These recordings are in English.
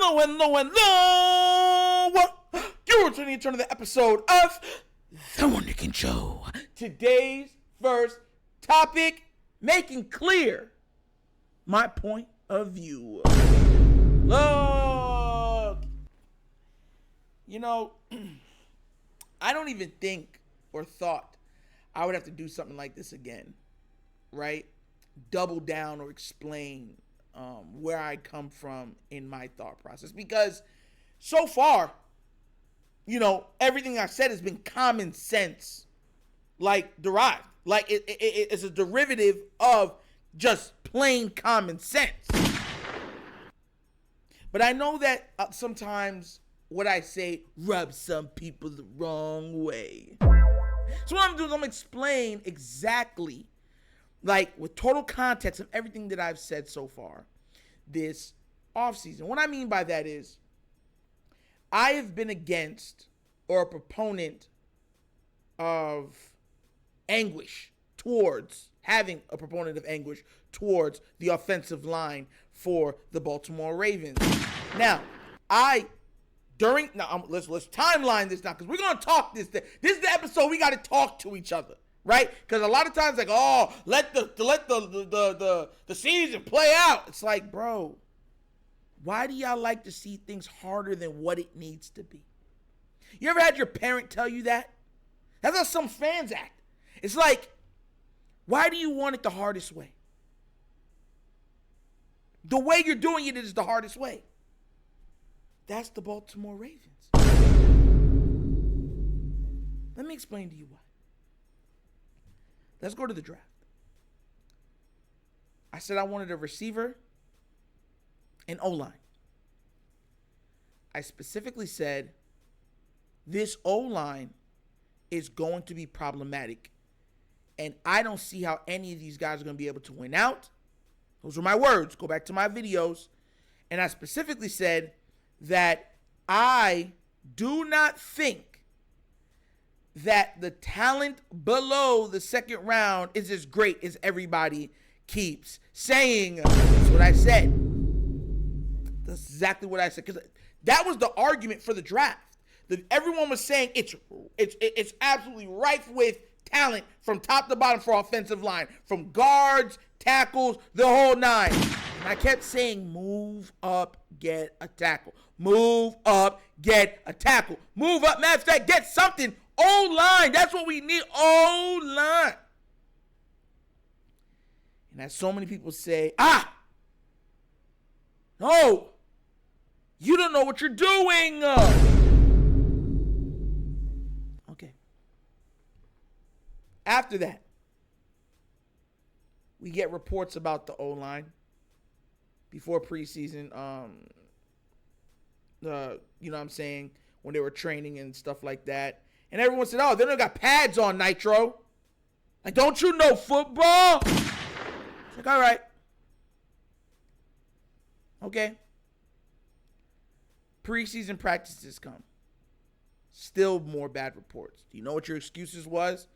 Hello. You're tuning to the episode of TheWunderkindShow. Today's first topic, making clear my point of view. Look, I don't even think or thought I would have to do something like this again, right? Double down or explain where I come from in my thought process, because so far, everything I've said has been common sense, like derived, like it's a derivative of just plain common sense. But I know that sometimes what I say rubs some people the wrong way. So what I'm doing is I'm going to explain exactly, like with total context of everything that I've said so far this offseason. What I mean by that is I have been against or a proponent of anguish towards having a proponent of anguish towards the offensive line for the Baltimore Ravens. Now, let's timeline this now, because we're going to talk this. This is the episode we got to talk to each other. Right? Because a lot of times, like, let the season play out. It's like, bro, why do y'all like to see things harder than what it needs to be? You ever had your parent tell you that? That's how some fans act. It's like, why do you want it the hardest way? The way you're doing it is the hardest way. That's the Baltimore Ravens. Let me explain to you why. Let's go to the draft. I said I wanted a receiver and O-line. I specifically said this O-line is going to be problematic, and I don't see how any of these guys are going to be able to win out. Those were my words. Go back to my videos. And I specifically said that I do not think that the talent below the second round is as great as everybody keeps saying. That's what I said. That's exactly what I said. Because that was the argument for the draft. Everyone was saying it's absolutely rife with talent from top to bottom for offensive line. From guards, tackles, the whole nine. And I kept saying, move up, get a tackle. Move up, get a tackle. Move up, matter of fact, get something. O-line, that's what we need, O-line. And as so many people say, no, you don't know what you're doing. Okay. After that, we get reports about the O-line before preseason, you know what I'm saying, when they were training and stuff like that. And everyone said, they don't got pads on, Nitro. Like, don't you know football? It's like, all right. Okay. Preseason practices come. Still more bad reports. Do you know what your excuses was?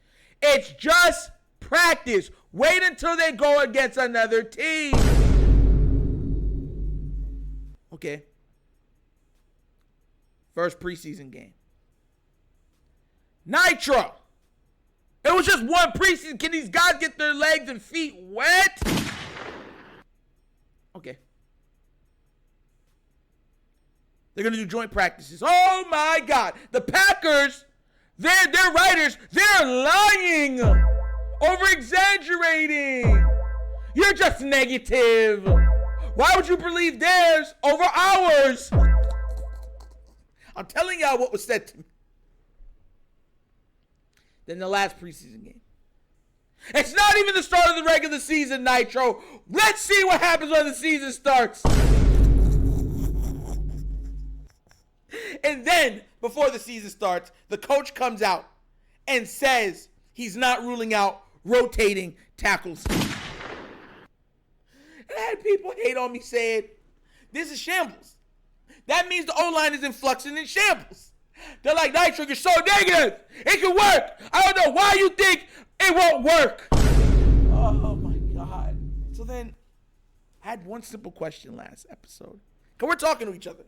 It's just practice. Wait until they go against another team. Okay. First preseason game. Nitro. It was just one preseason. Can these guys get their legs and feet wet? Okay. They're going to do joint practices. Oh, my God. The Packers, their writers, they're lying. Over-exaggerating. You're just negative. Why would you believe theirs over ours? I'm telling y'all what was said to me. Then the last preseason game. It's not even the start of the regular season, Nitro. Let's see what happens when the season starts. And then, before the season starts, the coach comes out and says he's not ruling out rotating tackles. And I had people hate on me saying, this is shambles. That means the O-line is in flux and in shambles. They're like, Nitro, you're so negative. It can work. I don't know why you think it won't work. Oh, my So then I had one simple question last episode. Because we're talking to each other.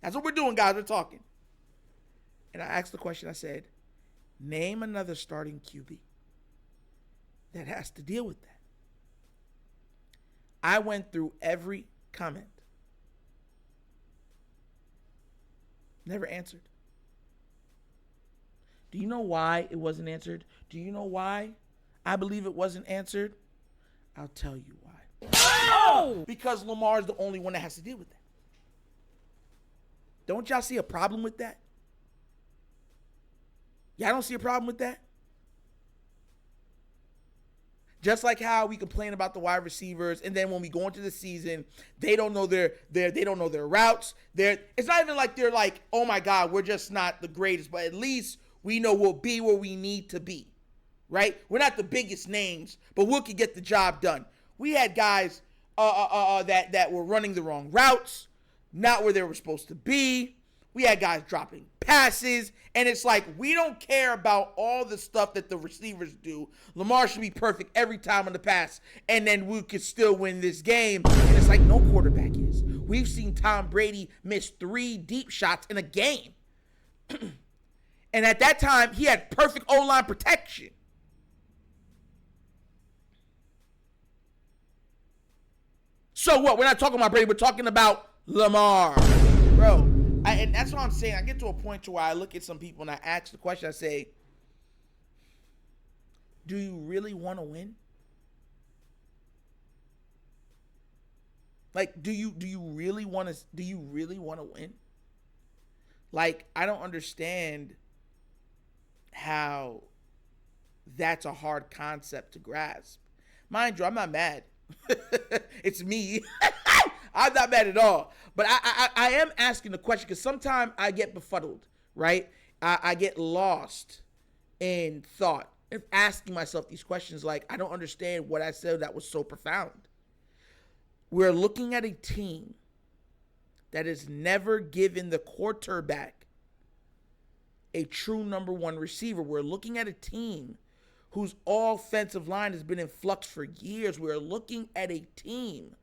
That's what we're doing, guys. We're talking. And I asked the question, I said, name another starting QB that has to deal with that. I went through every comment. Never answered. Do you know why it wasn't answered? Do you know why I believe it wasn't answered? I'll tell you why. Oh! Because Lamar is the only one that has to deal with that. Don't y'all see a problem with that? Y'all don't see a problem with that? Just like how we complain about the wide receivers, and then when we go into the season, they don't know their routes. It's not even like they're like, oh my God, we're just not the greatest, but at least we know we'll be where we need to be, right? We're not the biggest names, but we can get the job done. We had guys that were running the wrong routes, not where they were supposed to be. We had guys dropping passes, and it's like we don't care about all the stuff that the receivers do. Lamar should be perfect every time on the pass, and then we could still win this game. And it's like no quarterback is. We've seen Tom Brady miss 3 deep shots in a game. And at that time, he had perfect O-line protection. So what? We're not talking about Brady. We're talking about Lamar. Bro, and that's what I'm saying. I get to a point to where I look at some people and I ask the question. I say, do you really want to win? Like, do you really want to win? Like, I don't understand how that's a hard concept to grasp. Mind you, I'm not mad. It's me. I'm not mad at all. But I am asking the question because sometimes I get befuddled, right? I get lost in thought and asking myself these questions like, I don't understand what I said that was so profound. We're looking at a team that has never given the quarterback a true number 1 receiver. We're looking at a team whose offensive line has been in flux for years. We're looking at a team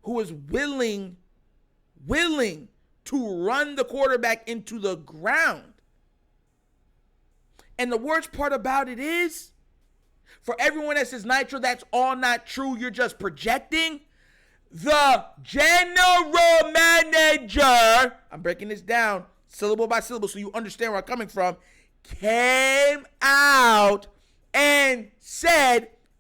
who is willing to run the quarterback into the ground. And the worst part about it is, for everyone that says, Nitro, that's all not true, you're just projecting, the general manager, I'm breaking this down syllable by syllable so you understand where I'm coming from, came out and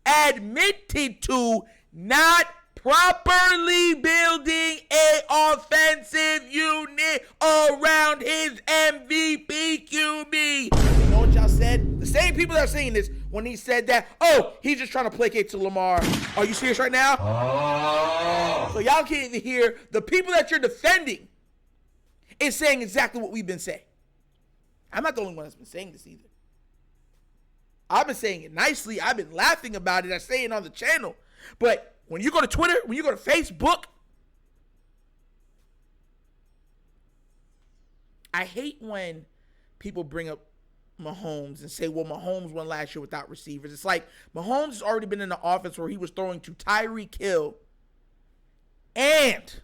admitted to not properly building a offensive unit around his MVP QB. You know what y'all said? The same people that are saying this when he said that, oh, he's just trying to placate to Lamar. Are you serious right now? Oh. So y'all can't even hear the people that you're defending is saying exactly what we've been saying. I'm not the only one that's been saying this either. I've been saying it nicely. I've been laughing about it. I say it on the channel. But when you go to Twitter, when you go to Facebook, I hate when people bring up Mahomes and say, well, Mahomes won last year without receivers. It's like Mahomes has already been in the offense where he was throwing to Tyreek Hill and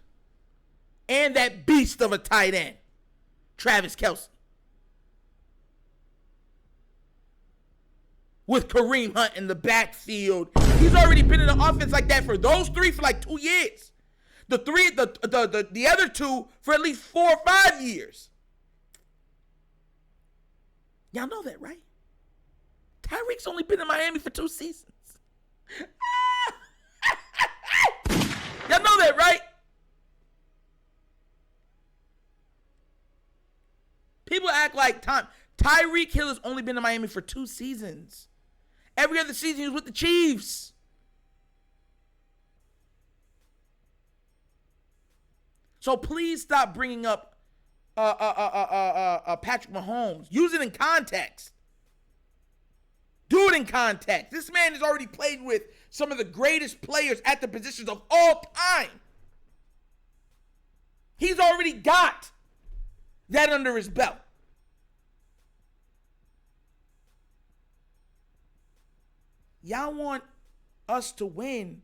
that beast of a tight end, Travis Kelce, with Kareem Hunt in the backfield. He's already been in the offense like that for those 3 for like 2 years. The other 2 for at least 4 or 5 years. Y'all know that, right? Tyreek's only been in Miami for 2 seasons. Y'all know that, right? People act like Tyreek Hill has only been in Miami for 2 seasons. Every other season he was with the Chiefs. So please stop bringing up Patrick Mahomes. Use it in context. Do it in context. This man has already played with some of the greatest players at the positions of all time. He's already got that under his belt. Y'all want us to win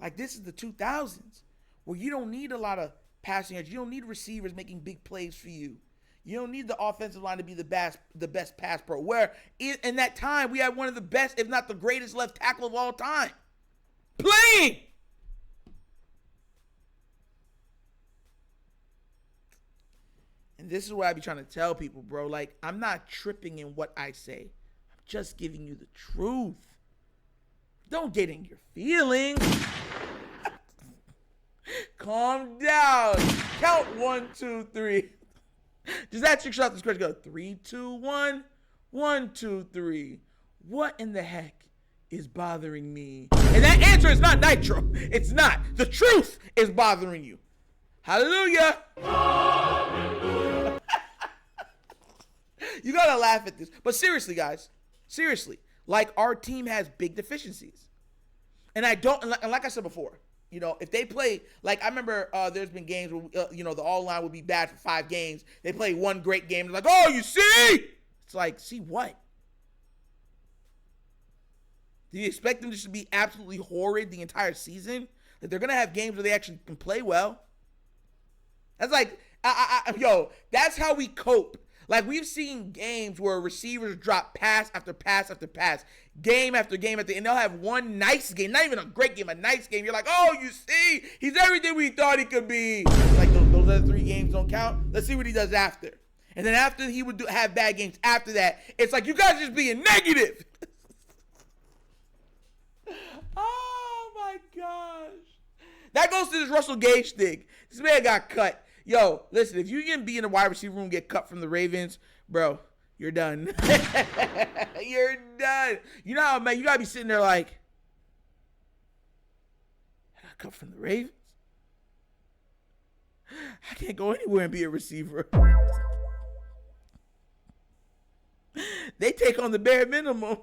like this is the 2000s, where you don't need a lot of passing yards. You don't need receivers making big plays for you. You don't need the offensive line to be the best pass pro. Where in that time, we had one of the best, if not the greatest left tackle of all time playing. And this is what I be trying to tell people, bro. Like, I'm not tripping in what I say. I'm just giving you the truth. Don't get in your feelings. Calm down. Count 1, 2, 3. Just ask yourself this question. Go 3, 2, 1. 1, 2, 3. What in the heck is bothering me? And that answer is not Nitro. It's not. The truth is bothering you. Hallelujah. You gotta laugh at this. But seriously, guys. Seriously. Like, our team has big deficiencies. And like I said before, you know, if they play, like, I remember there's been games where, you know, the all line would be bad for 5 games. They play one great game. They're like, oh, you see? It's like, see what? Do you expect them just to be absolutely horrid the entire season? That they're going to have games where they actually can play well? That's like, yo, that's how we cope. Like, we've seen games where receivers drop pass after pass after pass, game after game and they'll have one nice game, not even a great game, a nice game. You're like, oh, you see, he's everything we thought he could be. Like, those other 3 games don't count. Let's see what he does after. And then after he would have bad games after that, it's like, you guys just being negative. Oh, my gosh. That goes to this Russell Gage thing. This man got cut. Yo, listen, if you can be in the wide receiver room and get cut from the Ravens, bro, you're done. You're done. You know how, man, you got to be sitting there like, I got cut from the Ravens? I can't go anywhere and be a receiver. They take on the bare minimum.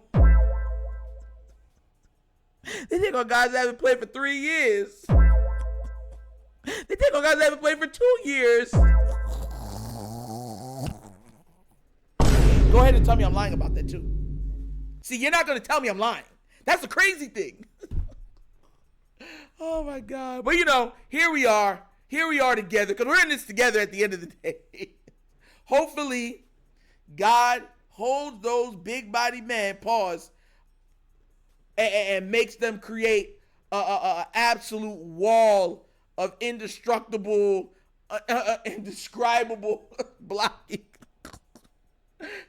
They take on guys that haven't played for 3 years. They take on guys that haven't played for 2 years. Go ahead and tell me I'm lying about that too. See, you're not going to tell me I'm lying. That's the crazy thing. Oh my God. But you know, here we are together, because we're in this together at the end of the day. Hopefully, God holds those big body men, pause, and makes them create a absolute wall of indestructible, indescribable blocking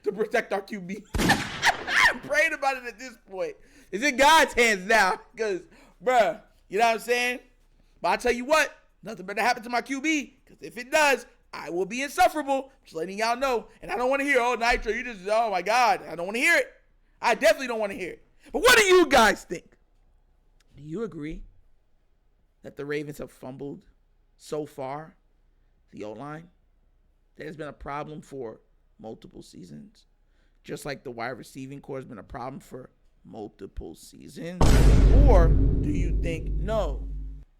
to protect our QB. I'm praying about it at this point. It's in God's hands now, because, bruh, you know what I'm saying? But I tell you what, nothing better happen to my QB, because if it does, I will be insufferable. Just letting y'all know. And I don't want to hear, oh, Nitro, you just, oh my God, I don't want to hear it. I definitely don't want to hear it. But what do you guys think? Do you agree that the Ravens have fumbled so far the O-line? That has been a problem for multiple seasons. Just like the wide receiving core has been a problem for multiple seasons. Or do you think, no,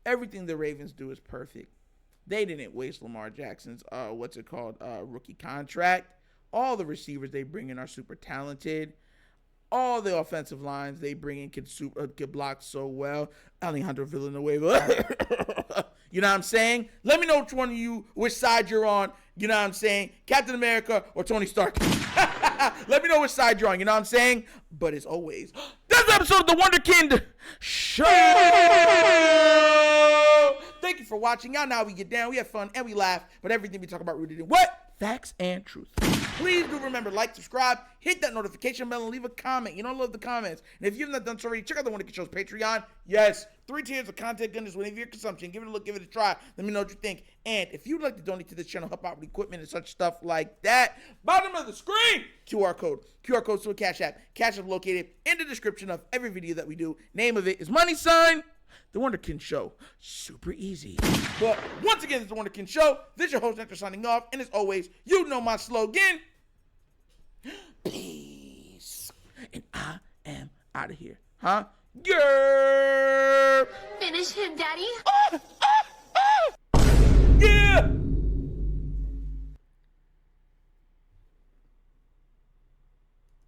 everything the Ravens do is perfect? They didn't waste Lamar Jackson's, rookie contract. All the receivers they bring in are super talented. All the offensive lines they bring in can block so well. Alejandro Villanueva. You know what I'm saying? Let me know which side you're on. You know what I'm saying? Captain America or Tony Stark. Let me know which side you're on. You know what I'm saying? But as always, that's the episode of The Wunderkind Show. Thank you for watching. Y'all know we get down. We have fun and we laugh. But everything we talk about rooted in what? Facts and truth. Please do remember, like, subscribe, hit that notification bell, and leave a comment. You don't love the comments. And if you have not done so already, check out the Wunderkind Show's Patreon. Yes, 3 tiers of content goodness whenever your consumption. Give it a look, give it a try. Let me know what you think. And if you'd like to donate to this channel, help out with equipment and such stuff like that, bottom of the screen, QR code. QR code's to a Cash App. Cash App located in the description of every video that we do. Name of it is money sign The Wunderkind Show. Super easy. But once again, it's The Wunderkind Show. This is your host, Nitro, signing off. And as always, you know my slogan. Peace. And I am out of here. Huh? Yeah. Finish him, Daddy. Yeah.